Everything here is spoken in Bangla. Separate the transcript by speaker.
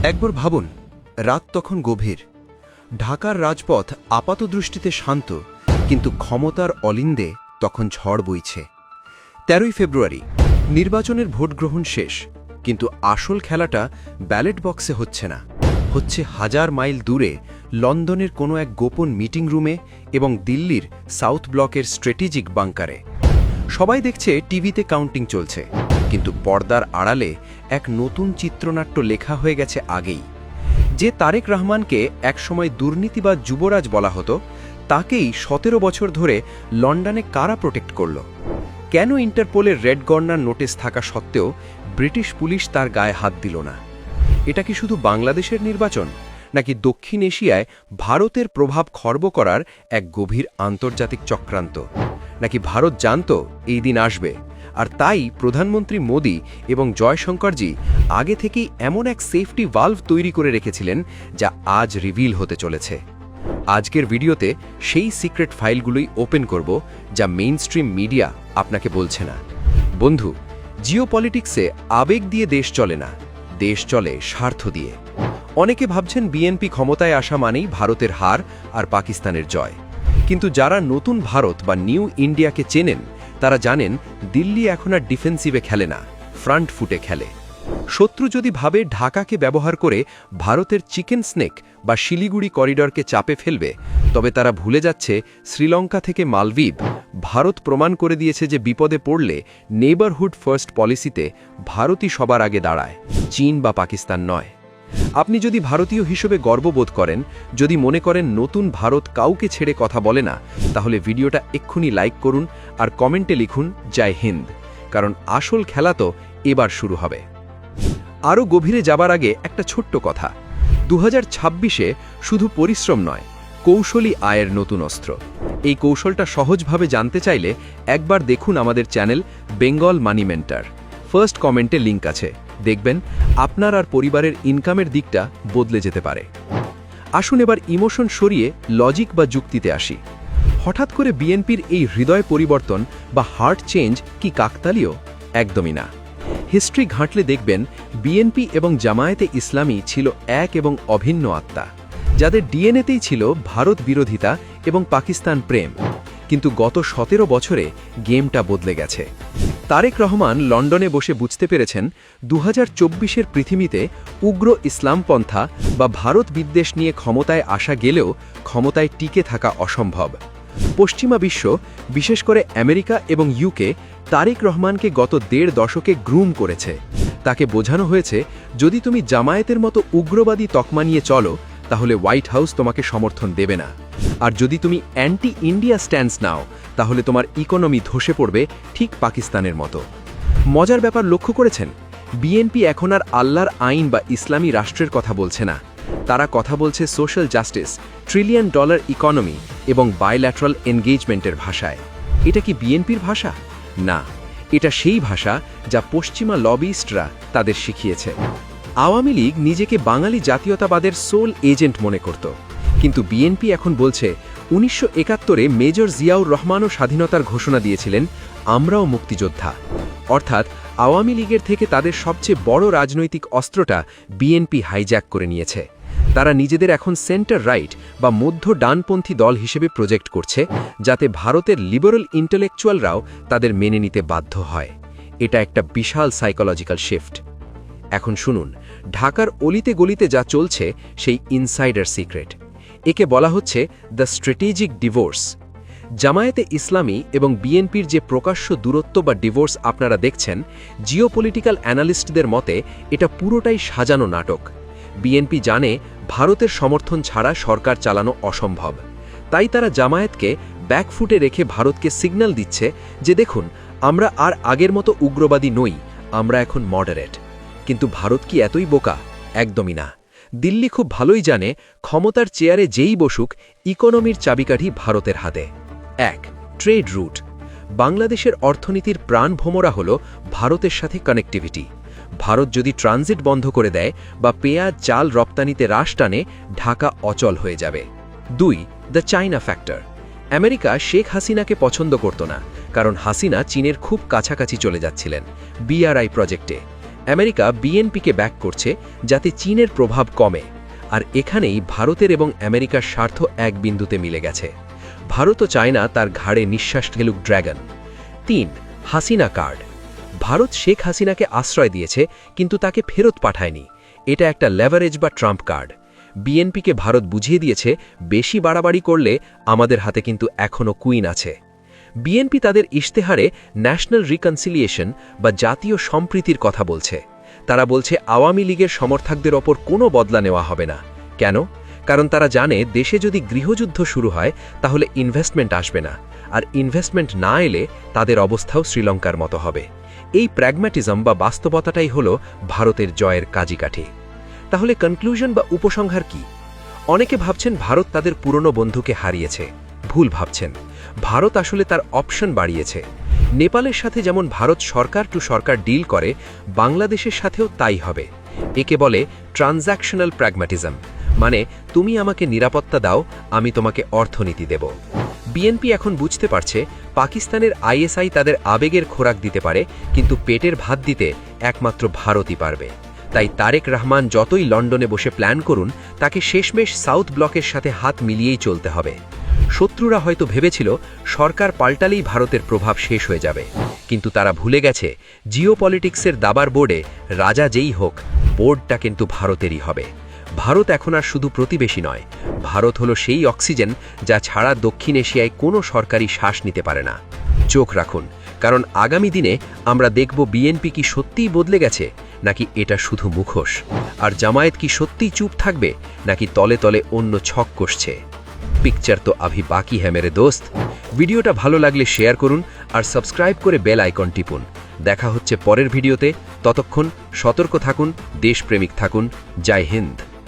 Speaker 1: একবার ভাবুন, রাত তখন গভীর। ঢাকার রাজপথ আপাতদৃষ্টিতে শান্ত, কিন্তু ক্ষমতার অলিন্দে তখন ঝড় বইছে। ১৩ই ফেব্রুয়ারি নির্বাচনের ভোট গ্রহণ শেষ, কিন্তু আসল খেলাটা ব্যালট বক্সে হচ্ছে না, হচ্ছে হাজার মাইল দূরে লন্ডনের কোনো এক গোপন মিটিং রুমে এবং দিল্লির সাউথ ব্লকের স্ট্র্যাটেজিক বাংকারে। সবাই দেখছে টিভিতে কাউন্টিং চলছে, কিন্তু পর্দার আড়ালে এক নতুন চিত্রনাট্য লেখা হয়ে গেছে আগেই। যে তারেক রহমানকে একসময় দুর্নীতিবাজ যুবরাজ বলা হতো, তাকেই ১৭ বছর ধরে লন্ডনে কারা প্রোটেক্ট করল? কেন ইন্টারপোলের রেড কর্নার নোটিশ থাকা সত্ত্বেও ব্রিটিশ পুলিশ তার গায়ে হাত দিল না? এটা কি শুধু বাংলাদেশের নির্বাচন, নাকি দক্ষিণ এশিয়ায় ভারতের প্রভাব খর্ব করার এক গভীর আন্তর্জাতিক চক্রান্ত? নাকি ভারত জানত এই দিন আসবে, আর তাই প্রধানমন্ত্রী মোদি এবং জয়শঙ্করজি আগে থেকেই এমন এক সেফটি ভালভ তৈরি করে রেখেছিলেন যা আজ রিভিল হতে চলেছে? আজকের ভিডিওতে সেই সিক্রেট ফাইলগুলোই ওপেন করব যা মেইনস্ট্রিম মিডিয়া আপনাকে বলছে না। বন্ধু, জিওপলিটিক্সে আবেগ দিয়ে দেশ চলে না, দেশ চলে স্বার্থ দিয়ে। অনেকে ভাবছেন বিএনপি ক্ষমতায় আসা মানেই ভারতের হার আর পাকিস্তানের জয়, কিন্তু যারা নতুন ভারত বা নিউ ইন্ডিয়াকে চেনেন তারা জানেন দিল্লি এখন আর ডিফেন্সিভে খেলে না, ফ্রন্ট ফুটে খেলে। শত্রু যদি ভাবে ঢাকাকে ব্যবহার করে ভারতের চিকেন স্নেক বা শিলিগুড়ি করিডরকে চাপে ফেলবে, তবে তারা ভুলে যাচ্ছে শ্রীলঙ্কা থেকে মালদ্বীপ ভারত প্রমাণ করে দিয়েছে যে বিপদে পড়লে নেইবারহুড ফার্স্ট পলিসিতে ভারতই সবার আগে দাঁড়ায়, চীন বা পাকিস্তান নয়। আপনি যদি ভারতীয় হিসেবে গর্ববোধ করেন, যদি মনে করেন নতুন ভারত কাউকে ছেড়ে কথা বলে না, তাহলে ভিডিওটা এক্ষুনি লাইক করুন আর কমেন্টে লিখুন জয় হিন্দ, কারণ আসল খেলা তো এবার শুরু হবে। আরও গভীরে যাবার আগে একটা ছোট্ট কথা, 2026-এ শুধু পরিশ্রম নয়, কৌশলী আয়ের নতুন অস্ত্র। এই কৌশলটা সহজভাবে জানতে চাইলে একবার দেখুন আমাদের চ্যানেল বেঙ্গল মানি মেন্টর। ফার্স্ট কমেন্টে লিঙ্ক আছে, দেখবেন আপনার আর পরিবারের ইনকামের দিকটা বদলে যেতে পারে। আসুন এবার ইমোশন সরিয়ে লজিক বা যুক্তিতে আসি। হঠাৎ করে বিএনপির এই হৃদয় পরিবর্তন বা হার্ট চেঞ্জ কি কাকতালীয়? একদমই না। হিস্ট্রি ঘাঁটলে দেখবেন বিএনপি এবং জামায়াতে ইসলামী ছিল এক এবং অভিন্ন আত্মা, যাদের ডিএনএতেই ছিল ভারত বিরোধিতা এবং পাকিস্তান প্রেম। কিন্তু গত ১৭ বছরে গেমটা বদলে গেছে। তারেক রহমান লন্ডনে বসে বুঝতে পেরেছেন 2024-এর পৃথিবীতে উগ্র ইসলামপন্থা বা ভারত বিদ্বেষ নিয়ে ক্ষমতায় আসা গেলেও ক্ষমতায় টিকে থাকা অসম্ভব। পশ্চিমা বিশ্ব, বিশেষ করে আমেরিকা এবং ইউকে, তারেক রহমানকে গত ১.৫ দশকে গ্রুম করেছে। তাকে বোঝানো হয়েছে, যদি তুমি জামায়াতের মতো উগ্রবাদী তকমা নিয়ে চলো, তাহলে হোয়াইট হাউস তোমাকে সমর্থন দেবে না, আর যদি তুমি অ্যান্টি ইন্ডিয়া স্ট্যান্স নাও, তাহলে তোমার ইকোনমি ধসে পড়বে ঠিক পাকিস্তানের মতো। মজার ব্যাপার লক্ষ্য করেছেন, বিএনপি এখন আর আল্লাহর আইন বা ইসলামী রাষ্ট্রের কথা বলছে না, তারা কথা বলছে সোশ্যাল জাস্টিস, $1 ট্রিলিয়ন ইকোনমি এবং বায়োল্যাটারাল এনগেজমেন্টের ভাষায়। এটা কি বিএনপির ভাষা? না, এটা সেই ভাষা যা পশ্চিমা লবিস্টরা তাদের শিখিয়েছে। আওয়ামী লীগ নিজেকে বাঙালি জাতীয়তাবাদের সোল এজেন্ট মনে করত, কিন্তু বিএনপি এখন বলছে ১৯৭১-এ মেজর জিয়াউর রহমানও স্বাধীনতার ঘোষণা দিয়েছিলেন, আমরাও মুক্তিযোদ্ধা। অর্থাৎ আওয়ামী লীগের থেকে তাদের সবচেয়ে বড় রাজনৈতিক অস্ত্রটা বিএনপি হাইজ্যাক করে নিয়েছে। তারা নিজেদের এখন সেন্টার রাইট বা মধ্য ডানপন্থী দল হিসেবে প্রজেক্ট করছে, যাতে ভারতের লিবারেল ইন্টেলেকচুয়ালরাও তাদের মেনে নিতে বাধ্য হয়। এটা একটা বিশাল সাইকোলজিক্যাল শিফট। এখন শুনুন, ঢাকার অলিতে গলিতে যা চলছে সেই ইনসাইডার সিক্রেট। একে বলা হচ্ছে দ্য স্ট্র্যাটেজিক ডিভোর্স। জামায়াতে ইসলামী এবং বিএনপির যে প্রকাশ্য দূরত্ব বা ডিভোর্স আপনারা দেখছেন, জিওপলিটিক্যাল অ্যানালিস্টদের মতে এটা পুরোটাই সাজানো নাটক। বিএনপি জানে ভারতের সমর্থন ছাড়া সরকার চালানো অসম্ভব, তাই তারা জামায়াতকে ব্যাকফুটে রেখে ভারতকে সিগন্যাল দিচ্ছে যে দেখুন, আমরা আর আগের মতো উগ্রবাদী নই, আমরা এখন মডারেট। কিন্তু ভারত কি এতই বোকা? একদমই না। দিল্লি খুব ভালোই জানে, ক্ষমতার চেয়ারে যেই বসুক, ইকোনমির চাবিকাঠি ভারতের হাতে। ১. Trade root. বাংলাদেশের অর্থনীতির প্রাণভোমরা হল ভারতের সাথে কানেক্টিভিটি। ভারত যদি ট্রানজিট বন্ধ করে দেয় বা পেঁয়াজ চাল রপ্তানিতে হ্রাস টানে, ঢাকা অচল হয়ে যাবে। ২. The China factor. America Sheikh হাসিনাকে পছন্দ করত না, কারণ হাসিনা চীনের খুব কাছাকাছি চলে যাচ্ছিলেন BRI প্রজেক্টে। আমেরিকা বিএনপিকে ব্যাক করছে যাতে চীনের প্রভাব কমে, আর এখানেই ভারতের এবং আমেরিকার স্বার্থ এক বিন্দুতে মিলে গেছে। ভারতও চায় না তার ঘাড়ে নিঃশ্বাস ঢেলুক ড্র্যাগন। ৩. হাসিনা কার্ড। ভারত শেখ হাসিনাকে আশ্রয় দিয়েছে, কিন্তু তাকে ফেরত পাঠায়নি। এটা একটা লেভারেজ বা ট্রাম্প কার্ড। বিএনপিকে ভারত বুঝিয়ে দিয়েছে, বেশি বাড়াবাড়ি করলে আমাদের হাতে কিন্তু এখনও কুইন আছে। বিএনপি তাদের ইশতেহারে ন্যাশনাল রিকনসিলিয়েশন বা জাতীয় সম্প্রীতির কথা বলছে। তারা বলছে আওয়ামী লীগের সমর্থকদের ওপর কোনো বদলা নেওয়া হবে না। কেন? কারণ তারা জানে দেশে যদি গৃহযুদ্ধ শুরু হয় তাহলে ইনভেস্টমেন্ট আসবে না, আর ইনভেস্টমেন্ট না এলে তাদের অবস্থাও শ্রীলঙ্কার মতো হবে। এই প্র্যাগম্যাটিজম বা বাস্তবতাটাই হল ভারতের জয়ের কাজিকাঠি। তাহলে কনক্লুশন বা উপসংহার কি? অনেকে ভাবছেন ভারত তাদের পুরনো বন্ধুকে হারিয়েছে। ভুল ভাবছেন। ভারত আসলে তার অপশন বাড়িয়েছে। নেপালের সাথে যেমন ভারত সরকার টু সরকার ডিল করে, বাংলাদেশের সাথেও তাই হবে। একে বলে ট্রানজ্যাকশনাল প্র্যাগম্যাটিজম, মানে তুমি আমাকে নিরাপত্তা দাও, আমি তোমাকে অর্থনীতি দেব। বিএনপি এখন বুঝতে পারছে পাকিস্তানের আইএসআই তাদের আবেগের খোরাক দিতে পারে, কিন্তু পেটের ভাত দিতে একমাত্র ভারতই পারবে। তাই তারেক রহমান যতই লন্ডনে বসে প্ল্যান করুন, তাকে শেষমেশ সাউথ ব্লকের সাথে হাত মিলিয়েই চলতে হবে। শত্রুরা হয়তো ভেবেছিল সরকার পাল্টালেই ভারতের প্রভাব শেষ হয়ে যাবে, কিন্তু তারা ভুলে গেছে জিওপলিটিক্সের দাবার বোর্ডে রাজা যেই হোক, বোর্ডটা কিন্তু ভারতেরই হবে। ভারত এখন আর শুধু প্রতিবেশী নয়, ভারত হলো সেই অক্সিজেন যা ছাড়া দক্ষিণ এশিয়ায় কোনো সরকারি শ্বাস নিতে পারে না। চোখ রাখুন, কারণ আগামী দিনে আমরা দেখব বিএনপি কি সত্যিই বদলে গেছে, নাকি এটা শুধু মুখোশ, আর জামায়াত কি সত্যিই চুপ থাকবে, নাকি তলে তলে অন্য ছক কষছে। পিকচার তো আভি বাকি হ্যাঁ মেরে দোস্ত। ভিডিওটা ভালো লাগলে শেয়ার করুন আর সাবস্ক্রাইব করে বেল আইকন টিপুন। দেখা হচ্ছে পরের ভিডিওতে। ততক্ষণ সতর্ক থাকুন, দেশপ্রেমিক থাকুন। জয় হিন্দ।